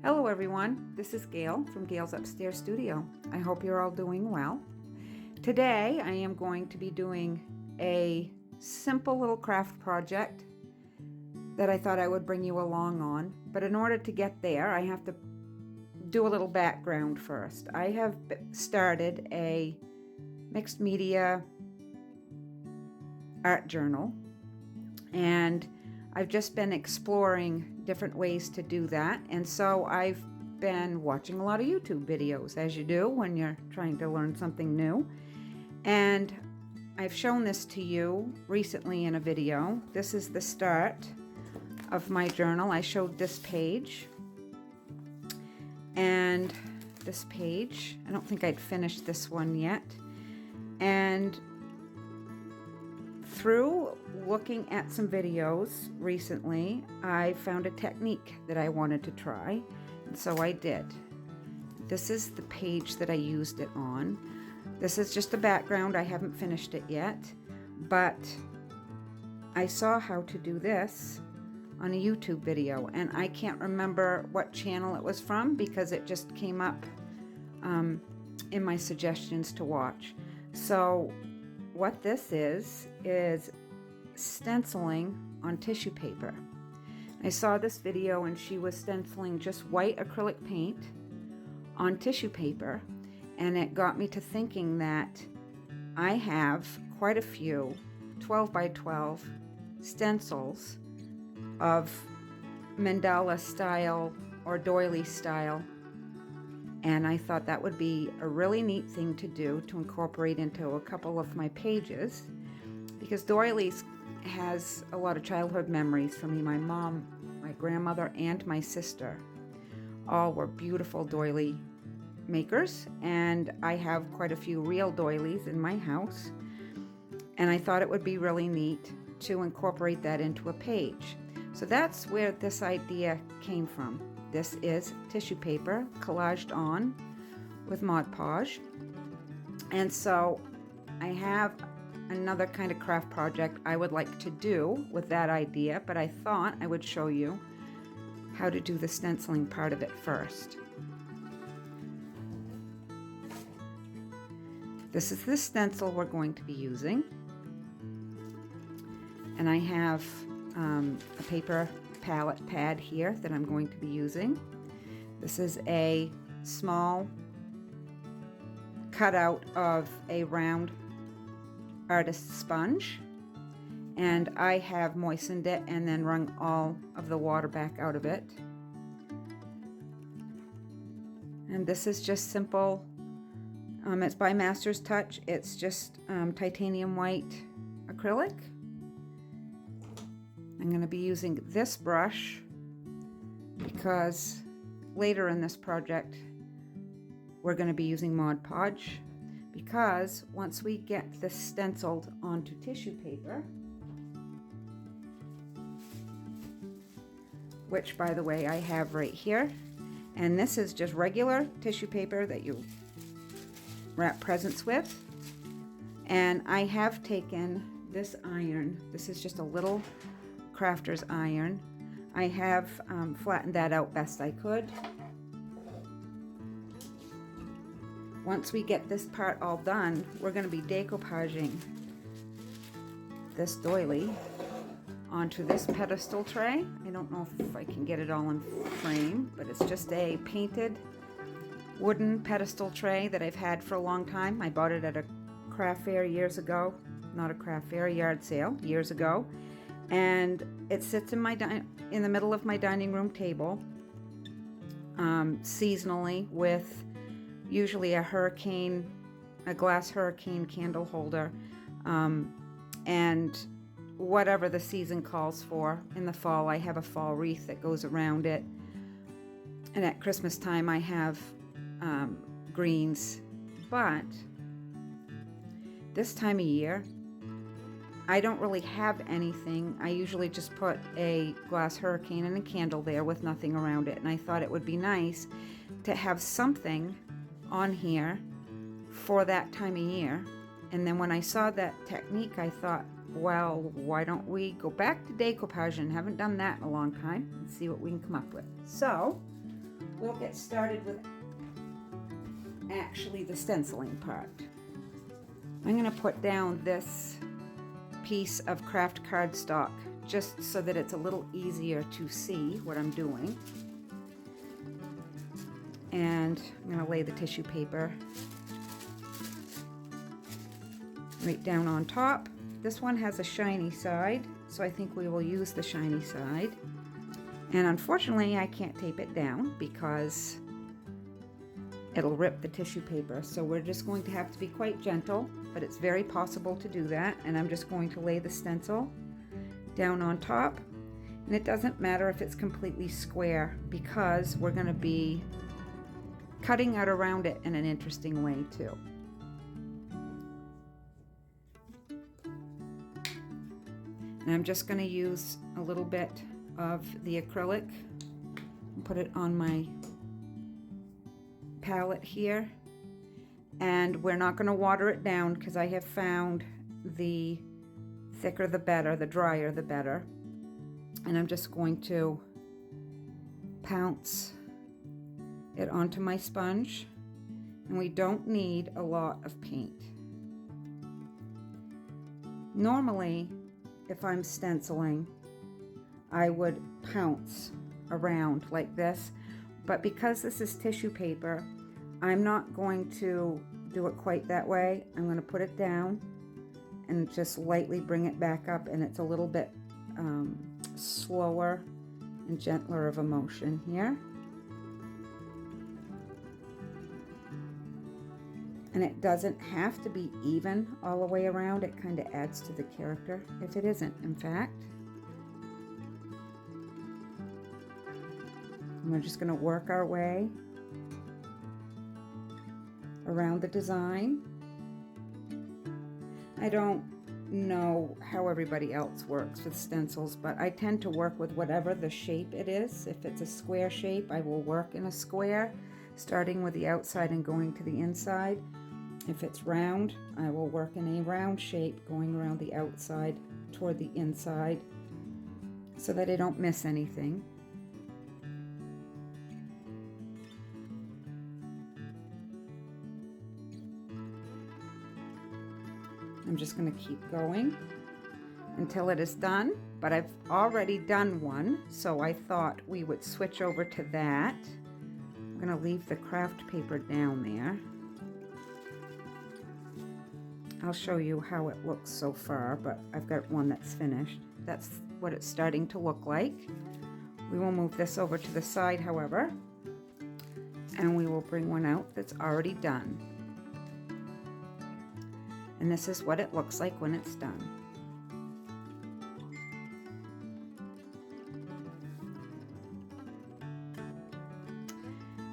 Hello everyone, this is Gail from Gail's Upstairs Studio. I hope you're all doing well. Today I am going to be doing a simple little craft project that I thought I would bring you along on. But in order to get there, I have to do a little background first. I have started a mixed media art journal, and I've just been exploring different ways to do that. And so I've been watching a lot of YouTube videos, as you do when you're trying to learn something new. And I've shown this to you recently in a video. This is the start of my journal. I showed this page and this page. I don't think I'd finished this one yet. And through looking at some videos recently, I found a technique that I wanted to try, and so I did. This is the page that I used it on. This is just a background. I haven't finished it yet, but I saw how to do this on a YouTube video, and I can't remember what channel it was from because it just came up in my suggestions to watch. So what this is stenciling on tissue paper. I saw this video and she was stenciling just white acrylic paint on tissue paper, and it got me to thinking that I have quite a few 12 by 12 stencils of mandala style or doily style, and I thought that would be a really neat thing to do to incorporate into a couple of my pages, because doilies has a lot of childhood memories for me. My mom, my grandmother, and my sister all were beautiful doily makers, and I have quite a few real doilies in my house, and I thought it would be really neat to incorporate that into a page. So that's where this idea came from. This is tissue paper collaged on with Mod Podge. And so I have another kind of craft project I would like to do with that idea, but I thought I would show you how to do the stenciling part of it first. This is the stencil we're going to be using, and I have a paper palette pad here that I'm going to be using. This is a small cutout of a round artist sponge, and I have moistened it and then wrung all of the water back out of it. And this is just simple. It's by Master's Touch. It's just titanium white acrylic. I'm going to be using this brush because later in this project we're going to be using Mod Podge, because once we get this stenciled onto tissue paper, which by the way I have right here, and this is just regular tissue paper that you wrap presents with, and I have taken this iron. This is just a little crafter's iron. I have flattened that out best I could. Once we get this part all done, we're going to be decoupaging this doily onto this pedestal tray. I don't know if I can get it all in frame, but it's just a painted wooden pedestal tray that I've had for a long time. I bought it at a craft fair years ago. Not a craft fair, a yard sale years ago. And it sits in in the middle of my dining room table, seasonally, with usually a glass hurricane candle holder, and whatever the season calls for. In the fall, I have a fall wreath that goes around it, and at Christmas time, I have greens. But this time of year, I don't really have anything. I usually just put a glass hurricane and a candle there with nothing around it, and I thought it would be nice to have something on here for that time of year. And then when I saw that technique, I thought, well, why don't we go back to decoupage? And haven't done that in a long time, and see what we can come up with. So we'll get started with actually the stenciling part. I'm going to put down this piece of craft cardstock just so that it's a little easier to see what I'm doing. And I'm going to lay the tissue paper right down on top. This one has a shiny side, so I think we will use the shiny side. And unfortunately, I can't tape it down because it'll rip the tissue paper. So we're just going to have to be quite gentle, but it's very possible to do that. And I'm just going to lay the stencil down on top. And it doesn't matter if it's completely square because we're going to be cutting out around it in an interesting way too. And I'm just going to use a little bit of the acrylic and put it on my palette here. And we're not going to water it down because I have found the thicker the better, the drier the better. And I'm just going to pounce it onto my sponge. And we don't need a lot of paint. Normally, if I'm stenciling, I would pounce around like this, but because this is tissue paper, I'm not going to do it quite that way. I'm going to put it down and just lightly bring it back up, and it's a little bit slower and gentler of a motion here. And it doesn't have to be even all the way around. It kind of adds to the character if it isn't, in fact. And we're just going to work our way around the design. I don't know how everybody else works with stencils, but I tend to work with whatever the shape it is. If it's a square shape, I will work in a square, starting with the outside and going to the inside. If it's round, I will work in a round shape, going around the outside toward the inside so that I don't miss anything. I'm just going to keep going until it is done, but I've already done one, so I thought we would switch over to that. I'm going to leave the craft paper down there. I'll show you how it looks so far, but I've got one that's finished. That's what it's starting to look like. We will move this over to the side, however, and we will bring one out that's already done. And this is what it looks like when it's done.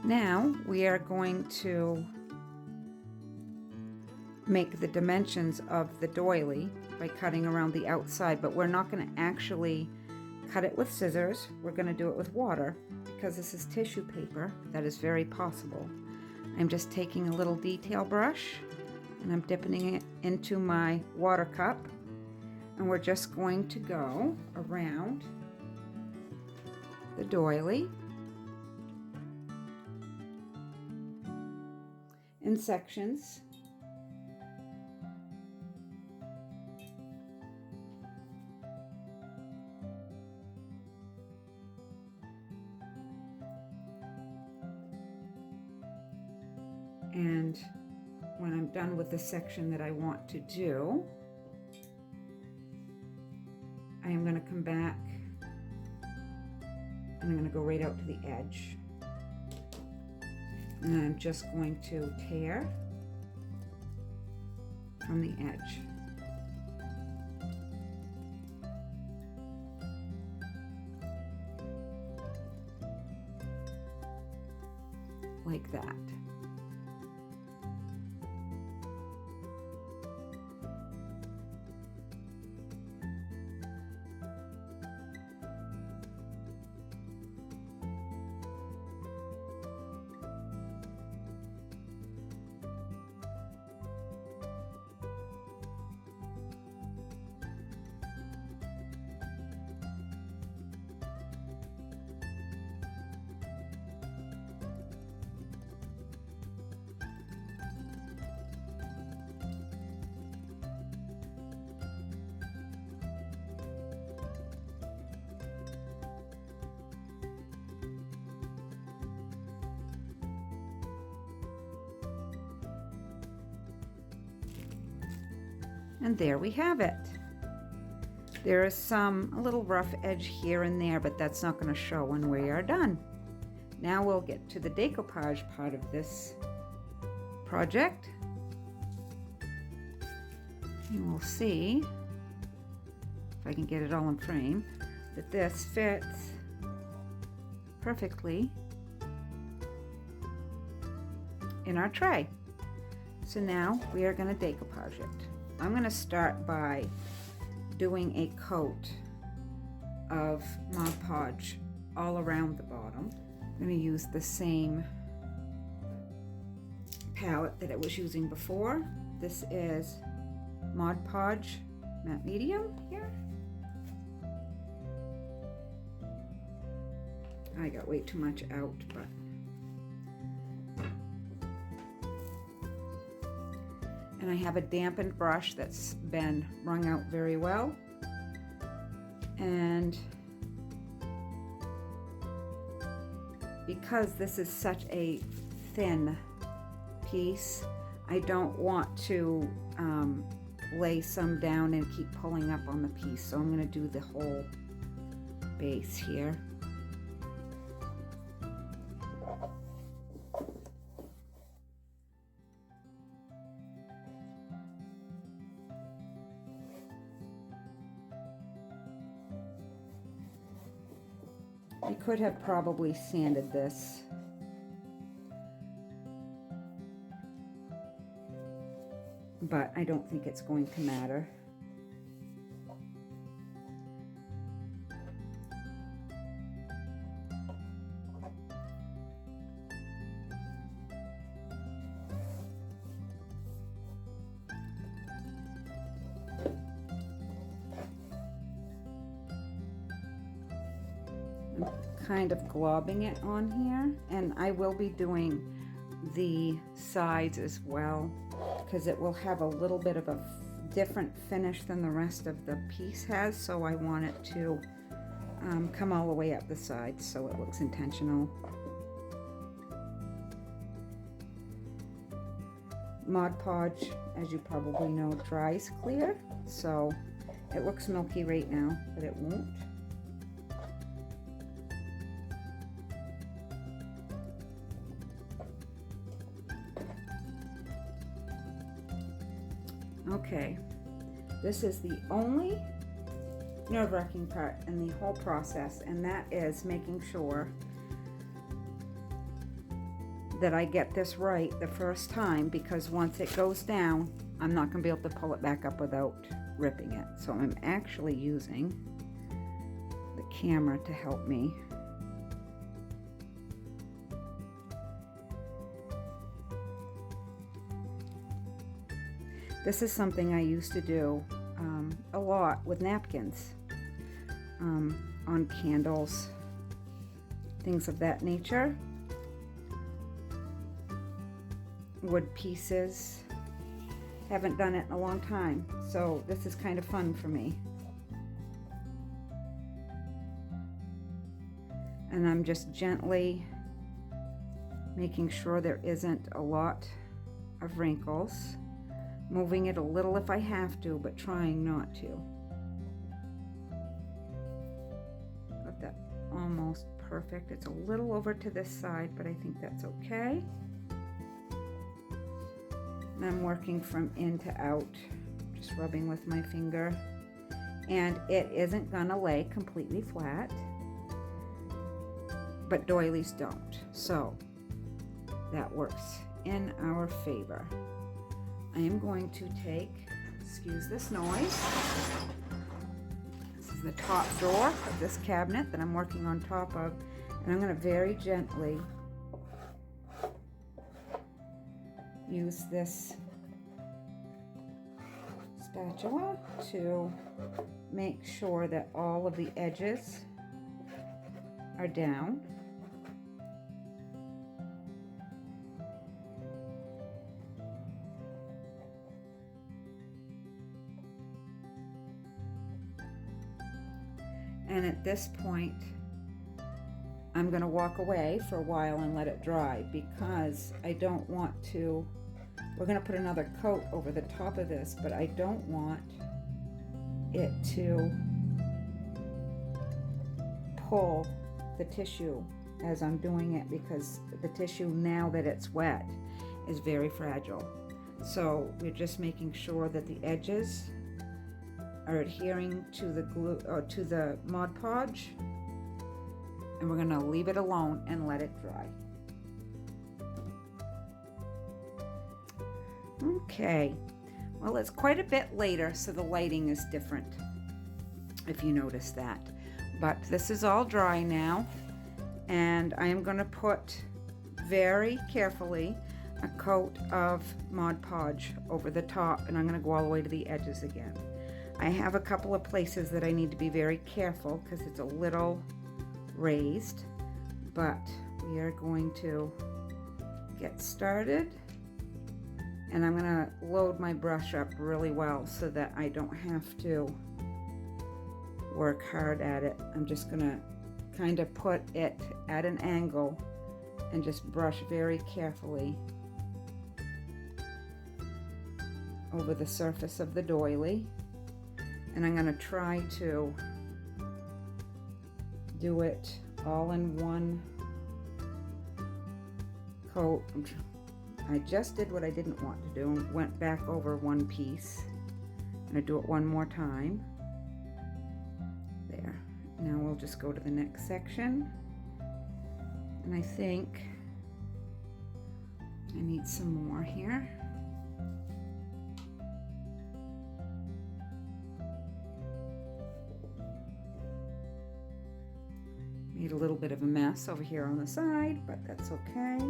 Now we are going to make the dimensions of the doily by cutting around the outside, but we're not going to actually cut it with scissors. We're going to do it with water because this is tissue paper. That is very possible. I'm just taking a little detail brush and I'm dipping it into my water cup, and we're just going to go around the doily in sections. And when I'm done with the section that I want to do, I am going to come back and I'm going to go right out to the edge. And I'm just going to tear from the edge. Like that. And there we have it. There is a little rough edge here and there, but that's not going to show when we are done. Now we'll get to the decoupage part of this project. And we'll see if I can get it all in frame, that this fits perfectly in our tray. So now we are going to decoupage it. I'm going to start by doing a coat of Mod Podge all around the bottom. I'm going to use the same palette that I was using before. This is Mod Podge Matte Medium here. I got way too much out, but and I have a dampened brush that's been wrung out very well. And because this is such a thin piece, I don't want to lay some down and keep pulling up on the piece. So I'm going to do the whole base here. I could have probably sanded this. But I don't think it's going to matter. Kind of globbing it on here, and I will be doing the sides as well because it will have a little bit of a different finish than the rest of the piece has, so I want it to come all the way up the sides so it looks intentional. Mod Podge, as you probably know, dries clear, so it looks milky right now, but it won't. Okay, this is the only nerve-wracking part in the whole process, and that is making sure that I get this right the first time, because once it goes down, I'm not going to be able to pull it back up without ripping it. So I'm actually using the camera to help me. This is something I used to do a lot with napkins, on candles, things of that nature, wood pieces. Haven't done it in a long time, so this is kind of fun for me. And I'm just gently making sure there isn't a lot of wrinkles. Moving it a little if I have to, but trying not to. Got that almost perfect. It's a little over to this side, but I think that's okay. And I'm working from in to out, just rubbing with my finger. And it isn't gonna lay completely flat, but doilies don't. So that works in our favor. I am going to take, excuse this noise, this is the top drawer of this cabinet that I'm working on top of, and I'm going to very gently use this spatula to make sure that all of the edges are down. And at this point, I'm going to walk away for a while and let it dry, because I don't want to we're going to put another coat over the top of this, but I don't want it to pull the tissue as I'm doing it, because the tissue, now that it's wet, is very fragile. So we're just making sure that the edges are adhering to the glue or to the Mod Podge, and we're going to leave it alone and let it dry. Okay, well, it's quite a bit later, so the lighting is different, if you notice that. But this is all dry now, and I am going to put very carefully a coat of Mod Podge over the top, and I'm going to go all the way to the edges again. I have a couple of places that I need to be very careful because it's a little raised, but we are going to get started, and I'm going to load my brush up really well so that I don't have to work hard at it. I'm just going to kind of put it at an angle and just brush very carefully over the surface of the doily, and I'm going to try to do it all in one coat. I just did what I didn't want to do and went back over one piece. I'm going to do it one more time. There. Now we'll just go to the next section, and I think I need some more here. Made a little bit of a mess over here on the side, but that's okay.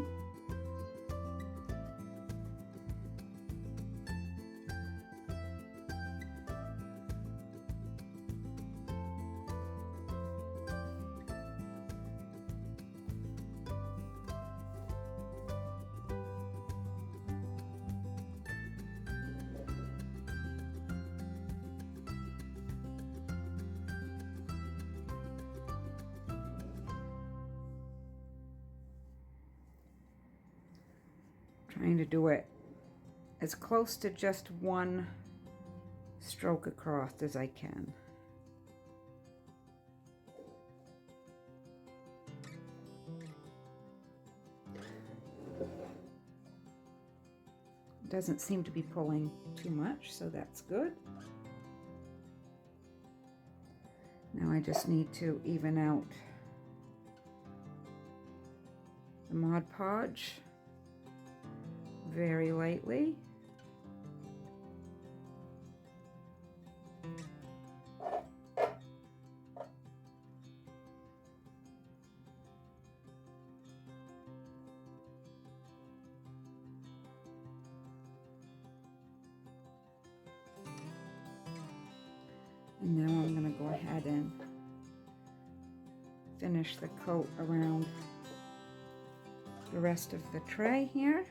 Trying to do it as close to just one stroke across as I can. Doesn't seem to be pulling too much, so that's good. Now I just need to even out the Mod Podge very lightly. And now I'm going to go ahead and finish the coat around the rest of the tray here.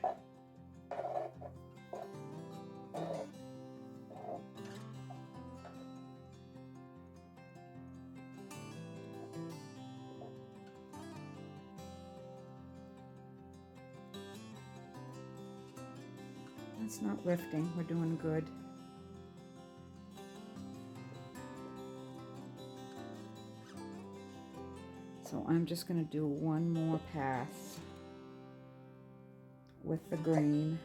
It's not lifting, we're doing good. So I'm just going to do one more pass with the green.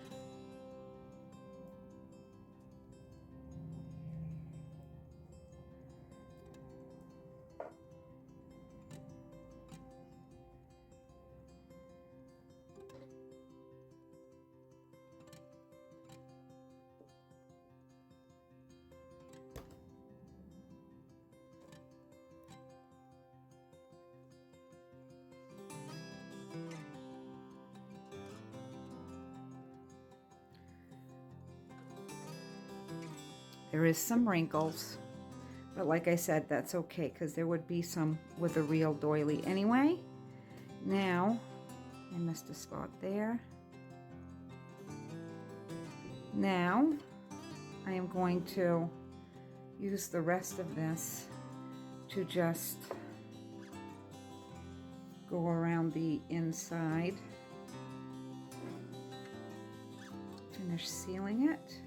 There is some wrinkles, but like I said, that's okay because there would be some with a real doily anyway. Now, I missed a spot there. Now, I am going to use the rest of this to just go around the inside to finish sealing it.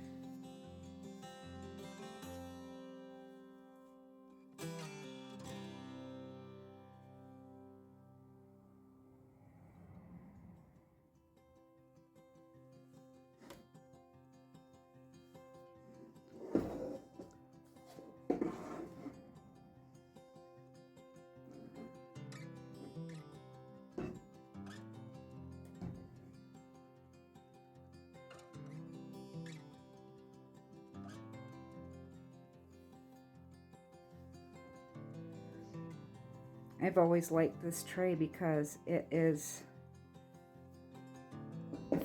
I've always liked this tray because it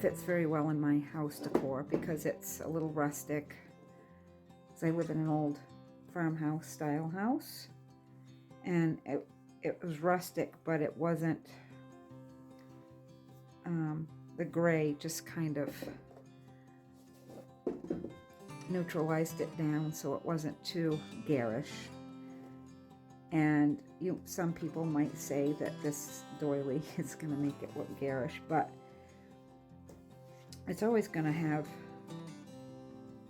fits very well in my house decor because it's a little rustic. Because I live in an old farmhouse style house, and it was rustic, but it wasn't, the gray just kind of neutralized it down so it wasn't too garish. And some people might say that this doily is going to make it look garish, but it's always going to have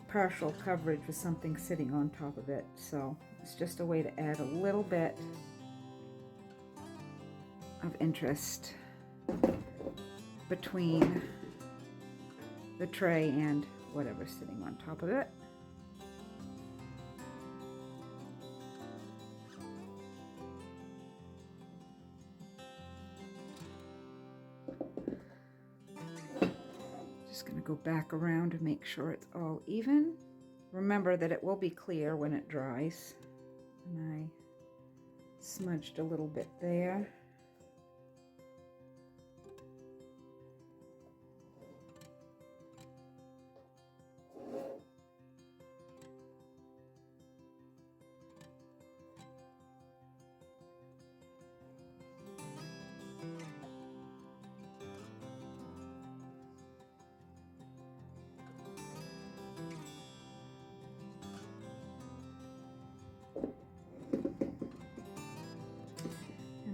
partial coverage with something sitting on top of it. So it's just a way to add a little bit of interest between the tray and whatever's sitting on top of it. Just going to go back around and make sure it's all even. Remember that it will be clear when it dries. And I smudged a little bit there.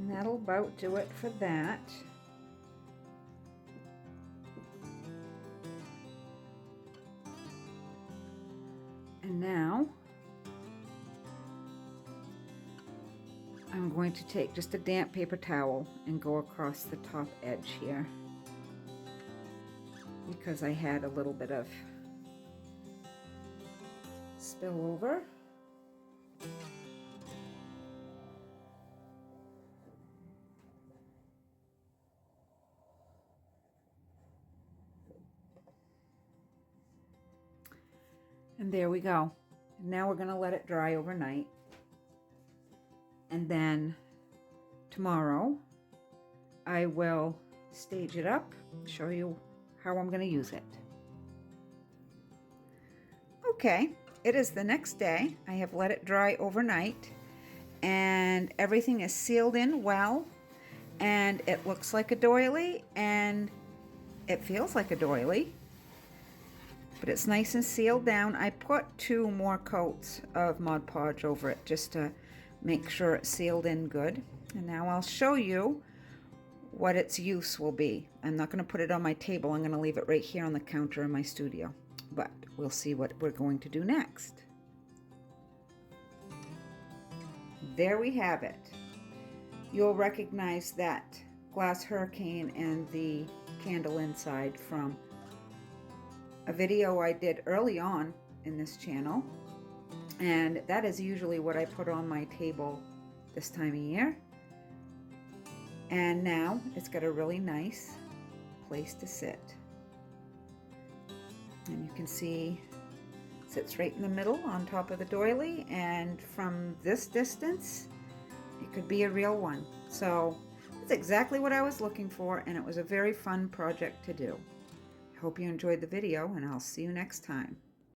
That'll about do it for that. And now I'm going to take just a damp paper towel and go across the top edge here because I had a little bit of spillover. And there we go. Now we're going to let it dry overnight. And then tomorrow I will stage it up, show you how I'm going to use it. Okay, it is the next day. I have let it dry overnight and everything is sealed in well, and it looks like a doily and it feels like a doily. But it's nice and sealed down. I put 2 more coats of Mod Podge over it just to make sure it's sealed in good. And now I'll show you what its use will be. I'm not going to put it on my table. I'm going to leave it right here on the counter in my studio. But we'll see what we're going to do next. There we have it. You'll recognize that glass hurricane and the candle inside from a video I did early on in this channel, and that is usually what I put on my table this time of year. And now it's got a really nice place to sit, and you can see it sits right in the middle on top of the doily, and from this distance it could be a real one. So that's exactly what I was looking for, and it was a very fun project to do. Hope you enjoyed the video, and I'll see you next time.